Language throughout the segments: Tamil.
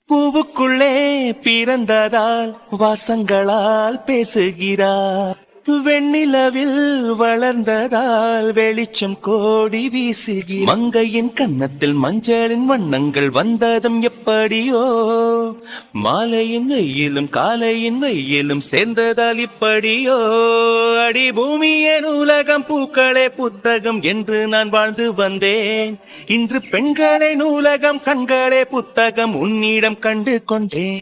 பூவுக்குள்ளே பிறந்ததால் வாசங்களால் பேசுகிறார். வெண்ணிலவில் வளர்ந்ததால் வெளிச்சம் கோடி வீசுகிறார். மங்கையின் கன்னத்தில் மஞ்சளின் வண்ணங்கள் வந்ததும் எப்படியோ, மாலையின் வெயிலும் காலையின் வெயிலும் சேர்ந்ததால் இப்படியோ. அடி பூமியே நூலகம், பூக்களே புத்தகம் என்று நான் வாழ்ந்து வந்தேன். இன்று பெண்களே நூலகம், கண்களே புத்தகம் உன்னிடம் கண்டு கொண்டேன்.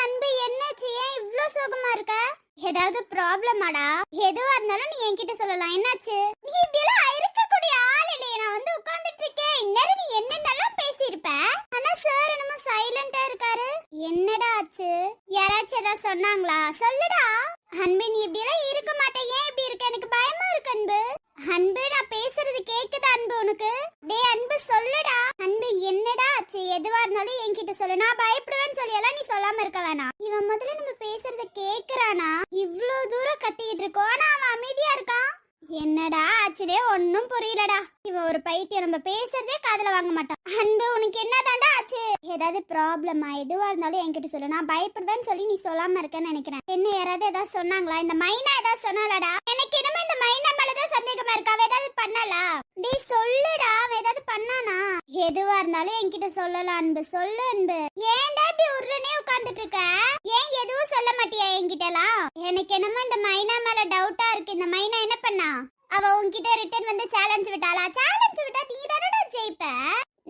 அன்பு என்னாச்சு? ஏன் இவ்ளோ சோகமா இருக்க? ஏதாவது ப்ராப்ளமாடா? எதுவா இருந்தாலும் நீ என்கிட்ட சொல்லலாம். என்னாச்சு? நீ இப்படி எல்லாம் இருக்கக்கூடிய ஆள் இல்லையே. நான் வந்து உட்கார்ந்துட்டு இருக்கேன். இந்நேரம் நீ என்னென்னலாம் பேசியிருப்ப. ஆனா சார் என்னமோ சைலண்டா இருக்காரு. என்னடா ஆச்சு? யாராச்சும் ஏதாவது சொன்னாங்களா? சொல்லுடா. அன்பு, நீ இப்படி எல்லாம் இருக்க மாட்டே. ஏன் இப்படி இருக்க? எனக்கு பயமா இருக்கு அன்பு. அன்பு, நான் பேசுறது கேக்குதா அன்பு உனக்கு? டேய் அன்பு, சொல்லுடா. அன்பு, என்னடா ஆச்சு? எதுவா இருந்தாலும் என்கிட்ட சொல்லு. நான் பயப்படுவேன்னு சொல்லியெல்லாம் நீ சொல்லாம இருக்க வேணாம். இவன் முதல்ல நம்ம பேசுறத கேக்குறானா? இவ்ளோ தூரம் கத்திக்கிட்டு இருக்கோம், ஆனா அவன் அமைதியா இருக்கான். என்னடா ஆச்சுடே? ஒன்னும் புரியலடா. இவன் ஒரு பைத்தியம். நம்ம பேசுறதே காதுல வாங்க மாட்டான். அன்பு, உனக்கு என்னதாண்டா ஆச்சு? ஏதாவது ப்ராப்ளமா? எதுவா இருந்தாலும் என்கிட்ட சொல்லு. நான் பயப்படுவேன்னு சொல்லி நீ சொல்லாம இருக்கேன்னு நினைக்கிறேன். என்ன யாராவது ஏதாவது சொன்னாங்களா? இந்த மைனா ஏதாவது சொன்னாலடா? எனக்கு என்னமோ இந்த மைனா மேலதான் சந்தேகமா இருக்கா. அவ ஏதாவது பண்ணாளா? டேய் சொல்லுடா, அவ ஏதாவது பண்ணானா? எதுவா இருந்தாலும் என்கிட்ட சொல்லலாம் அன்பு. சொல்லு அன்பு. ஏன்டா இப்படி உருளனே உட்கார்ந்துட்டு இருக்க? ஏன் எதுவும் சொல்ல மாட்டியா என்கிட்டலாம்? எனக்கு என்னமோ இந்த மைனா மேல டவுட்டா இருக்கு. இந்த மைனா என்ன பண்ணா? அவ உன்கிட்ட ரிட்டர்ன் வந்து சேலஞ்ச் விட்டாளா? சேலஞ்ச் விட்டா நீ தானடா ஜெயிப்ப.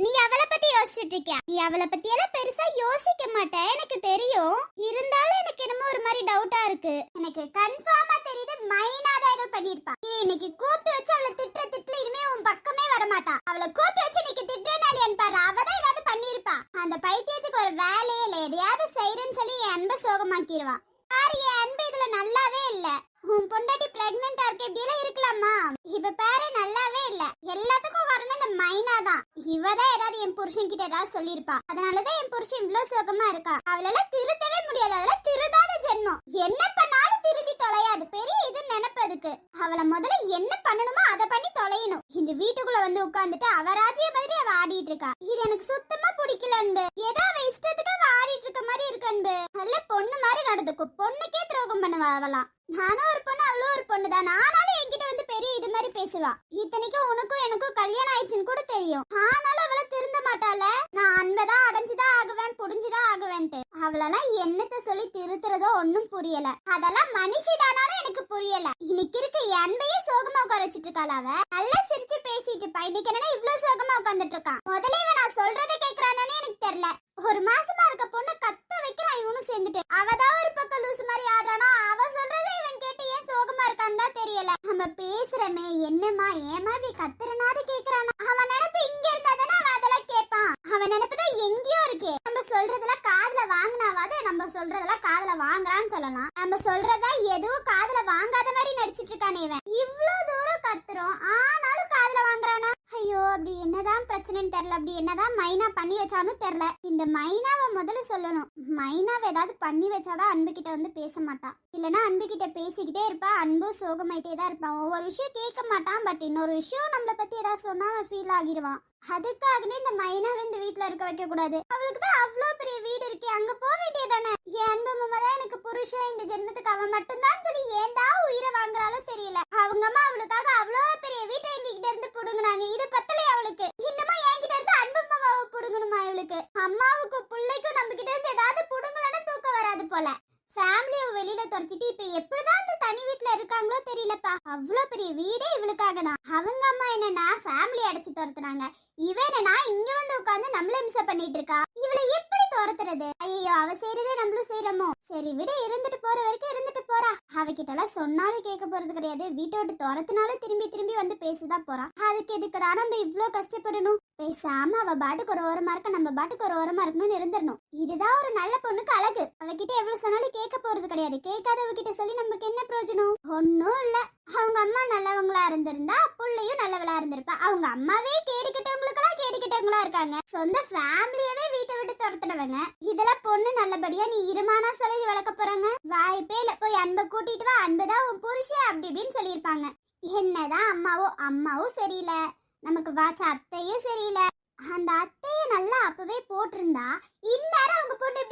நீ அவளை பத்தி யோசிச்சுட்டு இருக்கியா? நீ அவளை பத்தி எல்லாம் பெருசா யோசிக்க மாட்ட, எனக்கு தெரியும். இருந்தாலும் எனக்கு என்னமோ ஒரு மாதிரி டவுட்டா இருக்கு. எனக்கு கன்ஃபார்மா தெரியுது மைனா தான் ஏதோ பண்ணிருப்பா. நீ இன்னைக்கு கூப்பிட்டு வச்சு அவளை திட்டுல இனிமே உன் பக்கமே வரமாட்டா. அவளை கூப்பிட்டு வச்சு இன்னைக்கு திட்டுனாலியன் பாரு. அவதான் ஏதாவது பண்ணிருப்பா. அந்த பைத்தியத்துக்கு ஒரு வேலையே இல்லை. எதையாவது செய்யறேன்னு சொல்லி என் அன்பை சோகமாக்கிடுவா. பாரு, என் அன்பு இதுல நல்லாவே இல்ல. உன் பொண்டாட்டி பிரெக்னெண்டா இருக்க, இப்படி எல்லாம் இருக்கலாமா? இப்ப பாரு, நல்லாவே இல்ல. எல்லாத்துக்கும் காரணம் இந்த மைனா தான். இவதான் ஏதாவது என் புருஷன் கிட்ட ஏதாவது சொல்லிருப்பா. அதனாலதான் என் புருஷன் இவ்வளவு சோகமா இருக்கா. அவளெல்லாம் திருத்தவே முடியாது. அதெல்லாம் திருடாத ஜென்மம். என்ன பண்ணாலும் திரும்பி தொலையாது. பெரிய இது நினைப்பதுக்கு அவளை முதல்ல என்ன பண்ணணுமோ அதை பண்ணி தொலையணும். இந்த வீட்டுக்குள்ள வந்து உட்கார்ந்துட்டு அவ ராஜ்ய மாதிரி அவ ஆடிட்டு இருக்கா. இது எனக்கு சுத்தமா பிடிக்கல அன்பு. ஏதோ அவ இஷ்டத்துக்கு அவ ஆடிட்டு இருக்க மாதிரி இருக்கு அன்பு. நல்ல பொண்ணு மாதிரி நடந்துக்கும். பொண்ணுக்கே துரோகம் பண்ணுவா அவளாம். நானும் ஒரு பொண்ணு, அவளும் ஒரு பொண்ணு தான். ஆனாலும் என்கிட்ட வந்து பெரிய இது மாதிரி பேசுவா. இத்தனைக்கும் உனக்கும் எனக்கும் கல்யாணம் ஆயிடுச்சுன்னு கூட தெரியும். ஆனாலும் அவளை திருந்த மாட்டாள. நான் அன்பதான் அடைஞ்சுதான் ஆகுவேன், புடிஞ்சுதான் ஆகுவேன்ட்டு. அவளெல்லாம் என்னத்த சொல்லி திருத்துறதோ ஒன்னும் புரியல. அதெல்லாம் மனுஷிதானாலும் எனக்கு புரியல. இன்னைக்கு இருக்க அன்பையே சோகமா உட்கார வச்சுட்டு இருக்காள் அவ. நல்லா சிரிச்சு பேசிட்டு இருப்பா. இன்னைக்கு என்ன இவ்வளவு சோகமா உட்கார்ந்துட்டு இருக்கான்? முதல்ல இவன் நான் சொல்றதை கேக்குறானே எனக்கு தெரியல. ஒரு மாசமா இருக்க பொண்ணு கத்த வைக்கிறான் இவனும் சேர்ந்துட்டு. அவதான் ஒரு பக்கம் லூசு மாதிரி ஆடுறானா. அவ சொல்றதை இவன் கேட்டு ஏன் சோகமா இருக்கான்னு தான் தெரியல. நம்ம பேசுறமே என்னமா ஏமா இப்படி கத்துறனாரு கேக்குறானா? அவன் நினைப்பு இங்க இருந்தா தானே அவன் அதெல்லாம் கேட்பான். அவன் நினைப்புதான் எங்கேயோ இருக்கே. நம்ம சொல்றதெல்லாம் காதுல வாங்கினாவாது நம்ம சொல்றதெல்லாம் காதுல வாங்குறான்னு சொல்லலாம். நம்ம சொல்றதா எதுவும் காதுல வாங்காத மாதிரி நடிச்சிட்டு இருக்கானே இவன். இவ்வளவு தூரம் கத்துறோம், ஆனாலும் காதுல வாங்குறானா? ஐயோ, அப்படி என்னதான் பிரச்சனைன்னு தெரியல. அப்படி என்னதான் மைனா பண்ணி வச்சாலும் தெரியல. இந்த மைனாவை முதல்ல சொல்லணும். மைனாவை ஏதாவது பண்ணி வச்சாதான் அன்பு கிட்ட வந்து பேச மாட்டா. இல்லனா அன்பு கிட்ட பேசிக்கிட்டே இருப்பா. அன்பு சோகமாயிட்டே தான் இருப்பான். ஒவ்வொரு விஷயம் கேட்க மாட்டான். பட் இன்னொரு விஷயம் நம்மளை பத்தி ஏதாவது சொன்னா அவன் ஃபீல் ஆகிடுவான். அதுக்காகவே இந்த மைனாவை இந்த வீட்டுல இருக்க வைக்க கூடாது. அவளுக்கு தான் அவ்வளவு பெரிய வீடு இருக்கே, அங்க போக வேண்டியதானே. என் அன்பு மாமா தான் எனக்கு புருஷன். இந்த ஜென்மத்துக்கு அவன் மட்டும்தான் சொல்லி ஏண்டா உயிரை வாங்குறாலோ தெரியல. அவங்க அம்மா அவளுக்காக அவ்வளவு பெரிய வீட்டை எங்ககிட்ட இருந்து புடுங்குனாங்க. இது பத்தலையே அவளுக்கு. இன்னமும் என்கிட்ட இருந்து அன்பு மாமாவை புடுங்கணுமா இவளுக்கு? அம்மாவுக்கு பிள்ளைக்கும் நம்ம கிட்ட இருந்து ஏதாவது புடுங்கலன்னா தூக்கம் வராது போல. ஃபேமிலியை வெளியில துரத்திட்டு இப்ப எப்படிதான் அந்த தனி வீட்டுல இருக்காங்களோ தெரியலப்பா. அவ்வளவு பெரிய வீடே இவளுக்காக தான். அவங்க அம்மா என்னன்னா ஃபேமிலி அடைச்சு துரத்துனாங்க. இவன் என்னன்னா இங்க வந்து உட்கார்ந்து நம்மள இம்சை பண்ணிட்டு இருக்கா. இவளை எப்படி துரத்துறது? ஐயோ, அவ செய்யறதே நம்மளும் செய்யறோமோ. சரி விட, இருந்துட்டு போற வரைக்கும் இருந்துட்டு போறா. அவகிட்ட எல்லாம் சொன்னாலும் கேட்க போறது கிடையாது. வீட்டை விட்டு துரத்துனாலும் திரும்பி திரும்பி வந்து பேசிதான் போறா. அதுக்கு எதுக்குடா நம்ம இவ்ளோ கஷ்டப்படணும்? பேசாம அவ பாட்டுக்கு ஒரு ஓரமா இருக்க, நம்ம பாட்டுக்கு ஒரு ஓரமா இருக்கணும்னு இருந்துடணும். இதுதான் ஒரு நல்ல பொண்ணுக்கு அழகு. அவகிட்ட எவ்வளவு சொன்னாலும் கேட்க போறது கிடையாது. கேட்காதவகிட்ட சொல்லி நமக்கு என்ன பிரயோஜனம்? ஒன்னும் இல்ல. அவங்க அம்மா நல்லவங்களா இருந்திருந்தா புள்ளையும் நல்லவளா இருந்திருப்பா. அவங்க அம்மாவே கேடிக்கிட்டவங்களுக்கெல்லாம் கேடிக்கிட்டவங்களா இருக்காங்க. சொந்த ஃபேமிலியவே வீட்டை விட்டு துரத்துனவங்க. இதெல்லாம் பொண்ணு நல்லபடியா நீ இருமானா சொல்லி வளர்க்க போறாங்க? வாய்ப்பே இல்ல. போய் அன்பை கூட்டிட்டு வா, அன்புதான் உன் புருஷன் அப்படி இப்படின்னு சொல்லியிருப்பாங்க. என்னதான் அம்மாவும் சரியில்லை, நமக்கு வாச்ச அத்தையும் சரியில்லை. அந்த அத்தைய நல்லா அப்பவே போட்டிருந்தா இந்நேரம் அவங்க பொண்ணு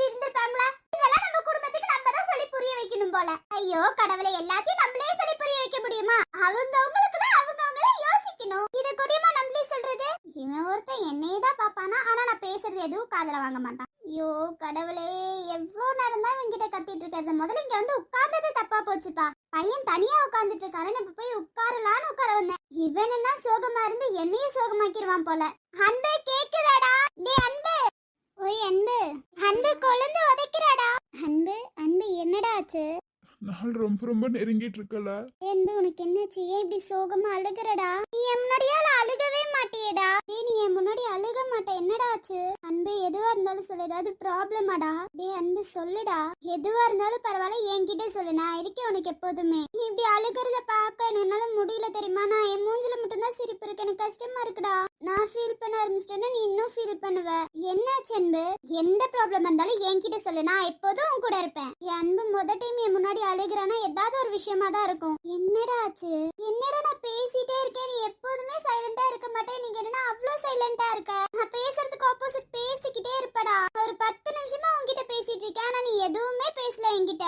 போல. ஐயோ கடவுளே, எல்லாத்தையும் நம்மளே சொல்லி புரிய வைக்க முடியுமா? அவங்களுக்கு தான் யோசிக்கணும். இத கொடியமா நம்மளே சொல்றது. இவன் ஒருத்தன் என்னையே தான் பாப்பானா, ஆனா நான் பேசுறது எதுவும் காதுல வாங்க மாட்டான். ஐயோ கடவுளே, எவ்வளவு நேரம் தான் இவங்கிட்ட கத்திட்டு இருக்கிறது. முதல்ல இங்க வந்து உட்கார்ந்தது தப்பா போச்சுப்பா. பையன் தனியா உட்கார்ந்துட்டு இருக்காருன்னு இப்ப போய் உட்காரலான்னு உட்கார வந்தேன். இவன் என்ன சோகமா இருந்து என்னையும் சோகமாக்கிடுவான் போல. அன்பு கேக்குதாடா? டே அன்பு, ஓய் அன்பு, அன்பு கொழுந்து உதைக்கிறாடா. அன்பு அன்பு, என்னடா ஆச்சு? நாள் ரொம்ப நெருங்கிட்டு இருக்கல. அன்பு உனக்கு என்னாச்சு? ஏன் இப்படி சோகமா அழுகுறடா? நீ என் முன்னாடியால அழுகவே மாட்டியேடா. டேய் நீ என் முன்னாடி அழுக மாட்ட, என்னடா ஆச்சு? அன்பு எதுவா இருந்தாலும் சொல்லு, ஏதாவது ப்ராப்ளமாடா? டேய் அன்பு சொல்லுடா, எதுவா இருந்தாலும் பரவாயில்ல என்கிட்ட சொல்லு, நான் இருக்கேன் உனக்கு எப்போதுமே. நீ இப்படி அழுகிறத பார்க்க என்னால முடியல தெரியுமா? நான் என் மூஞ்சில மட்டும்தான் சிரிப்பு இருக்கு, எனக்கு கஷ்டமா இருக்குடா. நான் ஃபீல் பண்ண ஆரம்பிச்சிட்டேன்னா நீ இன்னும் ஃபீல் பண்ணுவ. என்னாச்சு அன்பு? எந்த ப்ராப்ளம் இருந்தாலும் என்கிட்ட சொல்லு, நான் எப்போதும் உன் கூட இருப்பேன். என் அன்பு முத டைம் என் முன்னாடி அழுகுறானா ஏதாவது ஒரு விஷயமா தான் இருக்கும். என்னடா ஆச்சு? என்னடா நான் பேசிட்டே இருக்கேன், நீ எப்போதுமே சைலண்டா இருக்க மாட்டேன். நீங்க என்ன அவ்வளவு சைலண்டா இருக்க? நான் பேசுறதுக்கு ஆப்போசிட் பேசிக்கிட்டே இருப்படா. ஒரு 10 நிமிஷமா உன்கிட்ட பேசிட்டு இருக்கேன், ஆனா நீ எதுவுமே பேசல என்கிட்ட.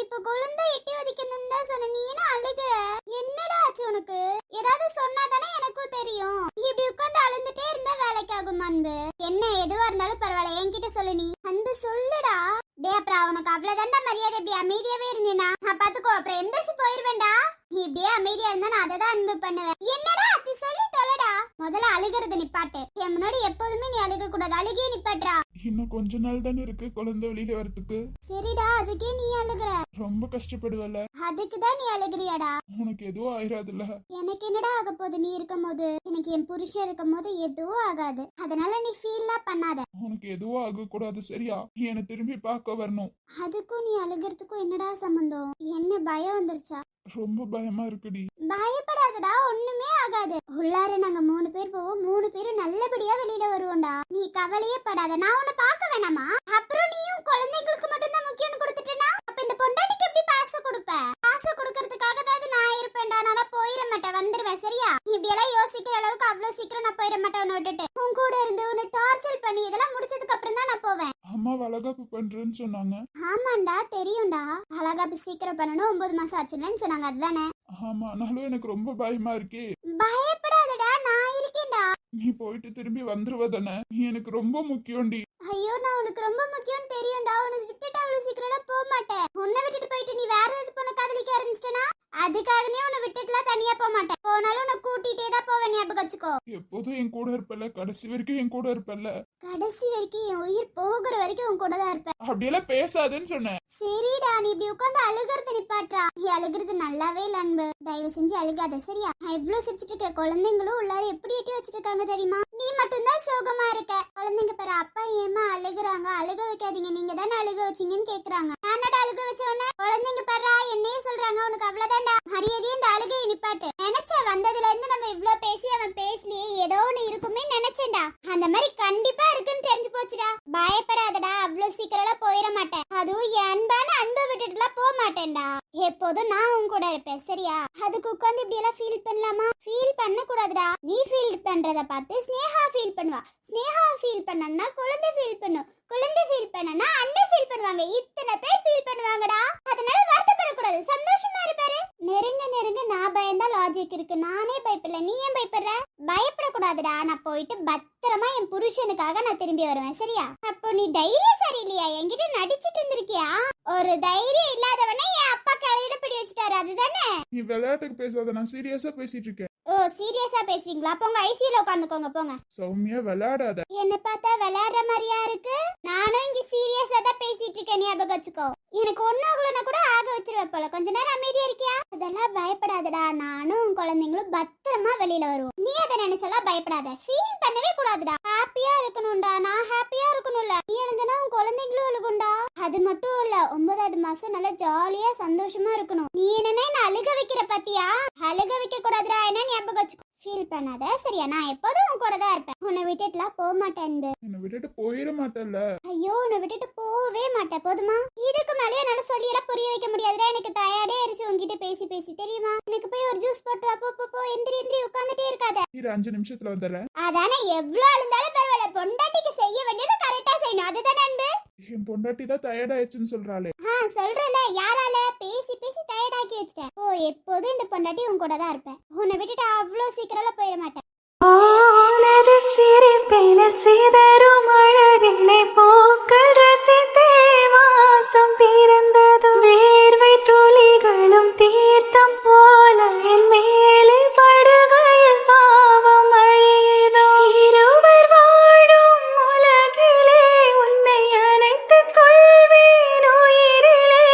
இப்ப குழந்தை எட்டி ஒதிக்கணும்னு தான் சொன்ன, நீ என்ன அழுகுற? என்னடா ஆச்சு உனக்கு? ஏதாவது சொன்னாதானே எனக்கும் தெரியும். இப்படி உட்கார்ந்து அழுந்துட்டே இருந்தா வேலைக்கு ஆகும் அன்பு. என்ன எதுவா இருந்தாலும் பரவாயில்ல என்கிட்ட சொல்லு. நீ அன்பு சொல்லுடா. டே அப்புறம் உனக்கு அவ்வளவுதான்டா மரியாதை. இப்படி அமைதியாவே இருந்தேனா பாத்துக்கோ, அப்புறம் எந்திரிச்சு போயிருவேன்டா. நீ இப்படியே அமைதியா இருந்தா நான் அதை தான் அன்பு பண்ணுவேன். என்னடா ஆச்சு சொல்லி தொலைடா. முதல்ல அழுகிறது நிப்பாட்டு. என் முன்னாடி எப்போதுமே நீ அழுக கூடாது, அழுகியே நிப்பாட்டுறா. இன்னும் கொஞ்ச நாள் தானே இருக்கு குழந்தை வெளியில வரதுக்கு. சரிடா, அதுக்கே நீ அழுகுற? ரொம்ப கஷ்டப்படுவல. அதுக்குதான் நீ அழுகுறியாடா? உனக்கு எதுவும் ஆயிராதுல்ல? எனக்கு என்னடா ஆக போகுது? நீ இருக்கும் போது, எனக்கு என் புருஷன் இருக்கும் போது எதுவும் ஆகாது. அதனால நீ ஃபீல்லாம் பண்ணாத. உனக்கு எதுவும் ஆக கூடாது சரியா? நீ என்ன திரும்பி பார்க்க வரணும். அதுக்கும் நீ அழுகிறதுக்கும் என்னடா சம்பந்தம்? என்ன பயம் வந்துருச்சா? ரொம்ப பயமா இருக்குடி. பயப்படாதடா, ஒண்ணுமே ஆகாது. உள்ளார நாங்க 3 பேர் போவோம், 3 பேரும் நல்லபடியா வெளியில வருவோம்டா. நீ கவலையே படாத. நான் உன்னை பார்க்க வேணாமா? அப்புறம் நீயும் குழந்தைங்களுக்கு மட்டும் தான் முக்கியம் கொடுத்துட்டேனா, அப்ப இந்த பொண்டாட்டிக்கு எப்படி பாசம் கொடுப்ப? பாசம் கொடுக்கறதுக்காக தான் நான் இருப்பேன்டா. நான் போயிட மாட்டேன், வந்துருவேன் சரியா? இப்படி எல்லாம் யோசிக்கிற அளவுக்கு அவ்வளவு சீக்கிரம் நான் போயிட மாட்டேன். உன்னை விட்டுட்டு உன் கூட இருந்து உன்னை டார்ச்சர் பண்ணி இதெல்லாம் முடிச்சதுக்கு அப்புறம் தான் நான் போவேன். அம்மா வளகாப்பு பண்றேன்னு சொன்னாங்க. ஆமாண்டா தெரியும்டா, வளகாப்பு சீக்கிரம் பண்ணணும், 9 மாசம் ஆச்சுன்னு சொன்னாங்க. அதுதானே? ஆமா, ஆனாலும் எனக்கு ரொம்ப பயமா இருக்கே. பயப்படாதடா, நான் இருக்கேன்டா. நீ போயிட்டு திரும்பி வந்துருவதானே? நீ எனக்கு ரொம்ப முக்கியம்டி. ஐயோ நான் உனக்கு ரொம்ப முக்கியம் தெரியும்டா. உன்னை விட்டுட்டு அவ்வளவு சீக்கிரம் போக மாட்டேன். உன்னை விட்டுட்டு போயிட்டு நீ வேற ஏதாவது பொண்ணை காதலிக்க ஆரம்பிச்சிட்டனா, அதுக்காகவே உன்னை விட்டுட்டுலாம் தனியா போக மாட்டேன். போனாலும் உன்னை கூட்டிட்டே தான் போவேன், ஞாபகம் வச்சுக்கோ. எப்போதும் என் கூட இருப்பல்ல, கடைசி வரைக்கும் என் கூட இருப்பல்ல. கடைசி வரைக்கும் என் உயிர் போகிற வரைக்கும் உன் கூட தான் இருப்பேன். அப்படியெல்லாம் பேசாதேன்னு சொன்னேன். சரிடா, நீ இப்படி உட்காந்து அழுகிறது நிப்பாட்டா. நீ அழுகிறது நல்லாவே இல்ல அன்பு, தயவு செஞ்சு அழுகாத சரியா? நான் இவ்வளவு சிரிச்சிட்டு இருக்க, குழந்தைங்களும் உள்ளார எப்படி எட்டி வச்சிட்டு இருக்காங்க தெரியுமா? நீ மட்டும் தான் சோகமா இருக்க. குழந்தைங்க பாரு, அப்பா ஏமா அழுகுறாங்க, அழுக வைக்காதீங்க, நீங்க தானே அழுக வச்சீங்கன்னு கேக்குறாங்க. நானடா அழுக வச்சவன? குழந்தைங்க பாரு என்னையே சொல்றாங்க, உனக்கு அவ்வளவுதான்டா. மரியாதையே இந்த அழுகையை நிப்பாட்டு. நினைச்ச வந்ததுல இருந்து நம்ம இவ்வளவு பேசி அவன் பேசலையே, ஏதோ ஒண்ணு இருக்குமே நினைச்சேன்டா. அந்த மாதிரி கண்டிப்பா இருக்குன்னு தெரிஞ்சு போச்சுடா. பயப்படாதடா, அவ்வளவு சீக்கிரம் போயிட மாட்டேன். அதுவும் அன்பான அன்பை விட்டுட்டுலாம் போக மாட்டேன்டா. எப்போதும் நான் உன் கூட இருப்பேன் சரியா? அதுக்கு உட்காந்து இப்படி எல்லாம் ஃபீல் பண்ணலாமா? ஃபீல் பண்ண கூடாதுடா. நீ ஃபீல் பண்றத பார்த்து ஸ்னேகா ஃபீல் பண்ணுவா. ஸ்னேகா ஃபீல் பண்ணனா குழந்தை ஃபீல் பண்ணும். குழந்தை ஃபீல் பண்ணனா அண்ணன் ஃபீல் பண்ணுவாங்க. இத்தனை பேர் ஃபீல் பண்ணுவாங்கடா. அதனால வருத்தப்படக்கூடாது, சந்தோஷமா இருப்பாரு. நெருங்க நெருங்க நான் பயந்தா லாஜிக் இருக்கு. நானே பயப்படல, நீ ஏன் பயப்படுற? பயப்படக்கூடாதுடா. நான் போயிட்டு பத்திரமா என் புருஷனுக்காக நான் திரும்பி வருவேன் சரியா? அப்போ நீ தைரியம் சரியில்லையா? என்கிட்ட நடிச்சிட்டு இருந்திருக்கியா? ஒரு தைரியம் இல்லாதவனே என் அப்பா கையில பிடி வச்சுட்டாரு, அதுதானே? நீ விளையாட்டுக்கு பேசாத, நான் சீரியஸா பேசிட்டு இருக்கேன். ஓ சீரியஸா பேசுறீங்களா? போங்க ஐசியூல உட்காந்துக்கோங்க போங்க. சௌமியா விளையாடாத. என்ன பார்த்தா விளையாடுற மாதிரியா இருக்கு? நானும் இங்க சீரியஸா தான் பேசிட்டு இருக்கேன், ஞாபகம் வச்சுக்கோ. எனக்கு ஒன்னாகுலனா கூட ஆக வச்சிருவேன் போல. கொஞ்ச நேரம் அமைதியா இருக்கியா? அதெல்லாம் பயப்படாதடா. நானும் குழந்தைங்களும் பத்திரமா வெளியில வருவோம். நீ அதை நினைச்சலாம் பயப்படாத. ஃபீல் பண்ணவே கூடாதுடா. ஹாப்பியா இருக்கணும்டா. நான் ஹாப்பியா இருக்கணும்ல. நீ எழுந்தனா உன் குழந்தைங்களும் அழுகும்டா. அது மட்டும் இல்ல, 9வது மாசம் நல்லா ஜாலியா சந்தோஷமா இருக்கணும். நீ என்னன்னா என்ன அழுக வைக்கிற பாத்தியா? அழுக வைக்க கூடாதுடா, என்ன ஞாபகம் வச்சுக்கோ. ஃபீல் பண்ணாத சரியா? நான் எப்போதும் உன் கூட தான் இருப்பேன். உன்னை விட்டுட்டுலாம் போக மாட்டேன். என்னை விட்டுட்டு போயிட மாட்டேன்ல? ஐயோ உன்னை விட்டுட்டு போவே மாட்டேன், போதுமா? இதுக்கு மேலே என்னால சொல்லி எல்லாம் புரிய வைக்க முடியாதுடா. எனக்கு டயர்டே ஆயிடுச்சு உன்கிட்ட பேசி பேசி தெரியுமா? எனக்கு போய் ஒரு ஜூஸ் போட்டு அப்போ எந்திரி எந்திரி உட்காந்துட்டே இருக்காத. இரு 5 நிமிஷத்துல வந்துடுறேன். அதானே, எவ்வளவு அழுந்தாலும் பரவாயில்ல, பொண்டாட்டிக்கு செய்ய வேண்டியதை கரெக்டா செய்யணும், அதுதானே அன்பு? என் பொண்டாட்டி தான் டயர்ட் ஆயிடுச்சுன்னு சொல்றாளே. நான் சொல்றேன்ல, யாரால பேசி பேசி டயர்டாக்கி வச்சிட்டேன். ஓ, எப்போதும் இந்த பொண்டாட்டி உன் கூட தான் இருப்பேன். உன்னை விட்டுட்டு அவ்வளோ சீக்கிரம்லாம் போயிட மாட்டேன். ஆனது சிரிப்பினர் சிதறும் அழகினை போக்கள் ரசித்தே வாசம் பிறந்தது. வேர்வை துளிகளும் தீர்த்தம் போல என் மேலே படுகையில் பாவம் அழியுதோ. இருவர் வாழும் உலகிலே உன்னை அணைத்துக் கொள்வேன் உயிரிலே.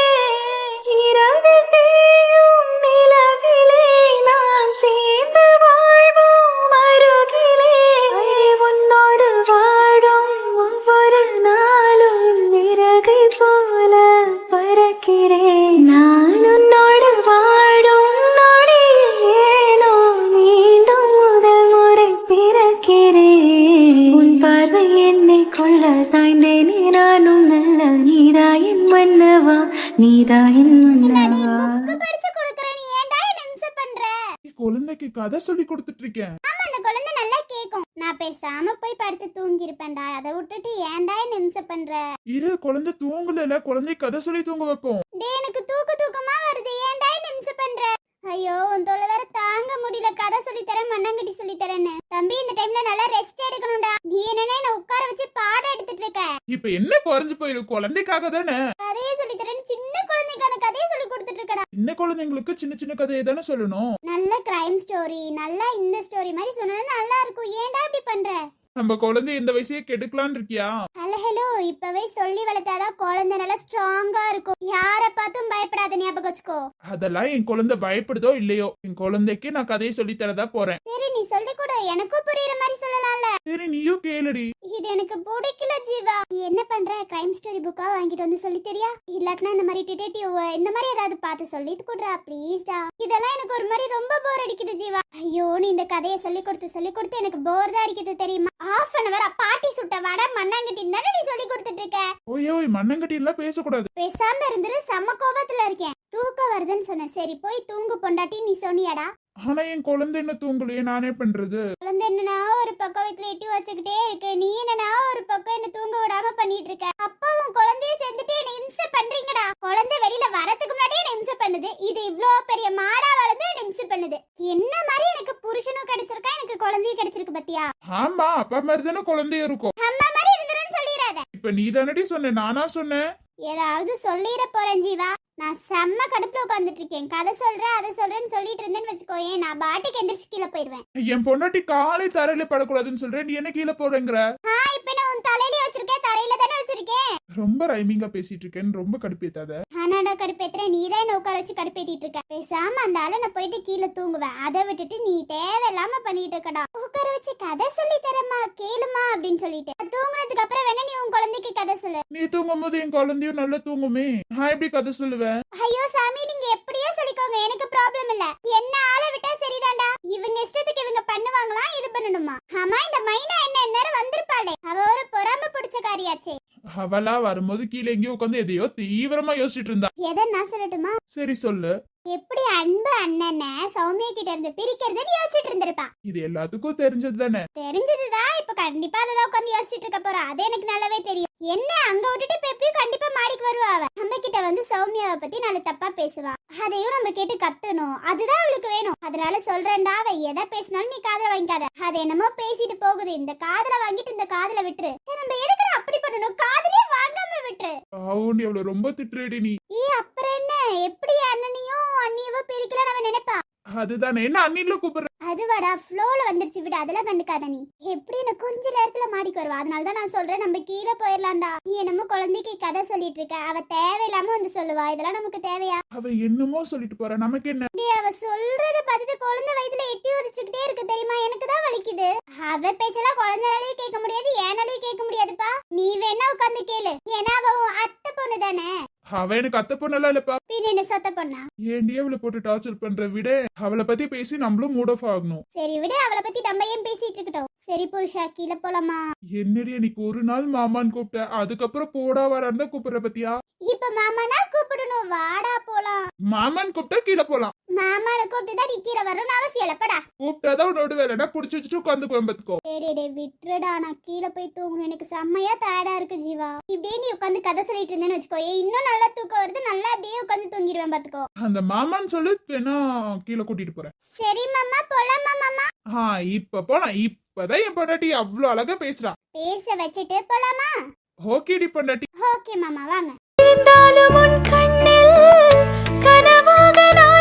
இரவில் தேயும் நிலவிலே நாம் சேர்ந்து வாழ்வோம் அருகிலே. உன்னோடு வாழும் ஒவ்வொரு நாளும் இறகை போல பறக்கிறேன். நான் உன்னோடு வாழும் நொடியில் ஏனோ மீண்டும் முதல் முறை பிறக்கிறேன். உன் பார்வை என்னை கொள்ள சாய்ந்தேனே நானும் நல்ல. நீதா என் மன்னவா, நீதா என் மன்னவா. புக்கு படிச்சு கொடுக்குறேன், நீ ஏன்டா என்ன இம்சை பண்ற? குழந்தைக்கு கதை சொல்லி கொடுத்துட்டு இருக்கேன். ஆமா, அந்த குழந்தை நல்லா கேக்கும். நான் பேசாம போய் படுத்து தூங்கி இருப்பேன்டா. அதை விட்டுட்டு ஏன்டா என்ன இம்சை பண்ற? இரு, குழந்தை தூங்கல, குழந்தை கதை சொல்லி தூங்க வைப்போம். டேய், எனக்கு தூக்கமா வருது. ஏன்டா என்ன இம்சை பண்ற? ஐயோ, உன் தொல்லை வேற தாங்க முடியல. கதை சொல்லி தரேன், மண்ணாங்கட்டி சொல்லி தரேன்னு. தம்பி, இந்த டைம்ல நல்லா ரெஸ்ட் எடுக்கணும்டா. நீ என்னன்னா என்ன உட்கார வச்சு பாடம் எடுத்துட்டு இருக்க. இப்ப என்ன குறைஞ்சு போயிரு, குழந்தைக்காக தானே. கதையை சொல்லி தரேன்னு சின்ன குழந்தைக்கான கதையை சொல்லி கொடுத்துட்டு இருக்கடா. சின்ன குழந்தைங்களுக்கு சின்ன சின்ன கதையை தானே சொல்லணும். நல்ல கிரைம் ஸ்டோரி, நல்லா இந்த ஸ்டோரி மாதிரி சொன்னா நல்லா இருக்கும். ஏன்டா இப்படி பண்ற? நம்ம குழந்தை இந்த வயசையே கெடுக்கலான்னு இருக்கியா? ஹலோ, இப்பவே சொல்லி வளர்த்தாதான் குழந்தை நல்லா ஸ்ட்ராங்கா இருக்கும். யார பார்த்தும் பயப்படாத, ஞாபகம் வச்சுக்கோ. அதெல்லாம் என் குழந்தை பயப்படுதோ இல்லையோ, என் குழந்தைக்கு நான் கதையை சொல்லி தரதா போறேன். சரி, நீ சொல்லி கொடு. எனக்கும் புரியுற மாதிரி சொல்லலாம்ல. சரி, நீயும் கேளுடி. இது எனக்கு பிடிக்கல ஜீவா. நீ என்ன பண்ற? கிரைம் ஸ்டோரி புக்கா வாங்கிட்டு வந்து சொல்லி தெரியா? இல்லாட்டினா இந்த மாதிரி டிடெக்டிவ் இந்த மாதிரி ஏதாவது பார்த்து சொல்லி கொடுறா ப்ளீஸ்டா. இதெல்லாம் எனக்கு ஒரு மாதிரி ரொம்ப போர் அடிக்குது ஜீவா. ஐயோ, நீ இந்த கதையை சொல்லி கொடுத்து எனக்கு போர் தான் அடிக்குது தெரியுமா? ஹாஃப் அன் அவர் பாட்டி சுட்ட வடை மண்ணாங்கட்டி தானே நீ சொல்லி கொடுத்துட்டு இருக்க. ஓய் மண்ணங்கட்டி எல்லாம் பேசக்கூடாது. பேசாம இருந்துரு, செம்ம கோபத்துல இருக்கேன். தூக்கம் வருதுன்னு சொன்னேன். சரி, போய் தூங்கு பொண்டாட்டி, நீ சொன்னியாடா. ஆனா என் குழந்தை என்ன தூங்கலையே, நானே பண்றது. குழந்தை என்னன்னா ஒரு பக்கம் வீட்டுல எட்டி வச்சுக்கிட்டே இருக்கு. நீ என்னன்னா ஒரு பக்கம் என்ன தூங்க விடாம பண்ணிட்டு இருக்க. அப்பாவும் குழந்தைய சேர்ந்துட்டு என்ன இம்சை பண்றீங்கடா. குழந்தை வெளியில வரதுக்கு முன்னாடியே என்ன இம்சை பண்ணுது. இது இவ்ளோ பெரிய மாடா வளர்ந்து என்ன இம்சை பண்ணுது. என்ன மாதிரி எனக்கு புருஷனும் கிடைச்சிருக்கா, எனக்கு குழந்தையும் கிடைச்சிருக்கு பத்தியா? ஆமா, அப்பா மாதிரி தானே குழந்தையும் இருக்கும். அம்மா மாதிரி இருந்துருன்னு சொல்லிடாத. இப்ப நீ தானடி சொன்ன, நானா சொன்னேன்? ஏதாவது சொல்லிட போறேன் ஜீவா. நான் செம்ம கடுப்புல உட்காந்துட்டு இருக்கேன். கதை சொல்றேன் அதை சொல்றேன்னு சொல்லிட்டு இருந்தேன்னு வச்சுக்கோயேன், நான் பாட்டுக்கு எந்திரிச்சு கீழே போயிடுவேன். என் பொண்டாட்டி காலை தரையில படக்கூடாதுன்னு சொல்றேன், நீ என்ன கீழே போறேங்கிற? இப்ப நான் உன் தலையில வச்சிருக்கேன், தரையில தானே வச்சிருக்கேன். ரொம்ப ரைமிங்கா பேசிட்டு இருக்கேன்னு ரொம்ப கடுப்பேத்தாத. ஆனாடா கடுப்பேத்துற, நீ தான் என்ன உட்கார வச்சு கடுப்பேத்திட்டு இருக்க. பேசாம அந்த ஆளை நான் போயிட்டு கீழே தூங்குவேன். அதை விட்டுட்டு நீ தேவையில்லாம பண்ணிட்டு இருக்கடா. உட்கார வச்சு கதை சொல்லி தரமா, கேளுமா அப்படின்னு சொல்லிட்டு தூங்குனதுக்கு அப்புறம் வேணா நீ உன் குழந்தைக்கு கதை சொல்லு. நீ தூங்கும் போது என் குழந்தையும் நல்லா தூங்குமே, நான் எப்படி கதை சொல்லுவேன்? ஐயோ சாமி, நீங்க எப்படியோ சொல்லிக்கோங்க, எனக்கு ப்ராப்ளம் இல்ல. என்ன ஆளை விட்டா சரிதான்டா. இவங்க இஷ்டத்துக்கு இவங்க பண்ணுவாங்களா, இது பண்ணணுமா? ஆமா, இந்த மைனா என்ன நேரம் வந்திருப்பாளே, அவ ஒரு பொறாம பிடிச்ச காரியாச்சே. அவளா வரும்போது கீழே எங்கேயோ உட்காந்து எதையோ தீவிரமா யோசிச்சுட்டு இருந்தா. எதை நான் சொல்லட்டுமா? சரி சொல்லு. எப்படி அன்பு அண்ணனை சௌமியா கிட்ட இருந்து பிரிக்கிறதுன்னு யோசிச்சுட்டு இருந்திருப்பா. இது எல்லாத்துக்கும் தெரிஞ்சது தானே. தெரிஞ்சதுதான். இப்ப கண்டிப்பா அதான் உட்காந்து யோசிச்சுட்டு இருக்க போறா. அது எனக்கு நல்லாவே தெரியும். என்ன அங்க விட்டுட்டு இப்ப எப்படியும் கண்டிப்பா மாடிக்கு வருவா. அவ நம்ம கிட்ட வந்து சௌமியாவை பத்தி நல்ல தப்பா பேசுவா. அதையும் நம்ம கேட்டு கத்தணும். அதுதான் அவளுக்கு வேணும். அதனால சொல்றேன்டா, அவ எதை பேசினாலும் நீ காதுல வாங்கிக்காத. அது என்னமோ பேசிட்டு போகுது. இந்த காதுல வாங்கிட்டு இந்த காதுல விட்டுரு. நம்ம எதுக்குடா அப்படி பண்ணணும்? காதுலயே வாங்காம விட்டுரு. அவன் எவ்வளவு ரொம்ப திட்டுறடி நீ. அப்புறம் என்ன, எப்படி அண்ணனையும் அண்ணியவோ பிரிக்கலாம் அவன் நினைப்பா. அதுதானே, என்ன அண்ணில கூப்பிடுற? அதுவாடா, ஃப்ளோல வந்துருச்சு விடு. அதெல்லாம் கண்டுக்காத நீ. எப்படி எனக்கு கொஞ்ச நேரத்துல மாடிக்கு வருவா. அதனால தான் நான் சொல்றேன், நம்ம கீழே போயிடலாம்டா. நீ என்னமோ குழந்தைக்கு கதை சொல்லிட்டு இருக்க. அவ தேவையில்லாம வந்து சொல்லுவா. இதெல்லாம் நமக்கு தேவையா? அவ என்னமோ சொல்லிட்டு போற, நமக்கு என்ன? அவ சொல்றத பார்த்துட்டு குழந்தை வயித்துல எட்டி உதிச்சுக்கிட்டே இருக்கு தெரியுமா? எனக்கு தான் வலிக்குது. அவ பேச்செல்லாம் குழந்தைனாலையும் கேட்க முடியாது, ஏனாலையும் கேட்க முடியாதுப்பா. நீ வேணா உட்காந்து கேளு. ஏன்னா அவ அத்தை பொண்ணு தானே. அவ எனக்கு அத்தை பொண்ணெல்லாம் இல்லப்பா. பின்ன என்ன சொத்த பொண்ணா? ஏன்டி அவளை போட்டு டார்ச்சர் பண்ற? விட அவளை பத்தி பேசி நம்மளும் மூட் ஆஃப் ஆகணும். சரி விடு, அவளை பத்தி நம்ம ஏன் பேசிட்டு இருக்கட்டும். சரி புருஷா கீழே போலாமா? என்னடி இன்னைக்கு ஒரு நாள் மாமான்னு கூப்பிட்ட, அதுக்கப்புறம் போடா வரான்னு தான் கூப்பிடுற பத்தியா? இப்ப மாமானா கூப்பிடணும், வாடா போலாம். மாமான்னு கூப்பிட்டா கீழே போலாம், மாமான கூப்பிட்டு தான் நீ கீழே வரணும்னு அவசியம் இல்லப்படா. கூப்பிட்டாதான் உன்னோட வேலைனா புடிச்சு வச்சுட்டு உட்காந்து குழம்பத்துக்கோ. டேய் விட்டுடா, நான் கீழே போய் தூங்கணும், எனக்கு செம்மையா டயர்டா இருக்கு ஜீவா. இப்படியே நீ உட்காந்து கதை சொல்லிட்டு இருந்தேன்னு வச்சுக்கோ, இன்னும் நல்லா தூக்கம் வருது, நல்லா அப்படியே உட்காந்து தூங்கிடுவேன் பாத்துக்கோ. அந்த மாமான்னு சொல்லு, வேணா கீழே கூட்டிட்டு போறேன். சரி மாமா போலாமா மாமா? இப்ப போலாம். இப்பதான் என் பொண்டாட்டி அவ்வளவு அழகா பேசுறா. பேச வச்சுட்டு போலாமா? ஓகேடி பொண்டாட்டி. ஓகே மாமா வாங்க. இருந்தாலும் உன் கண்ணில் கனவாக நான்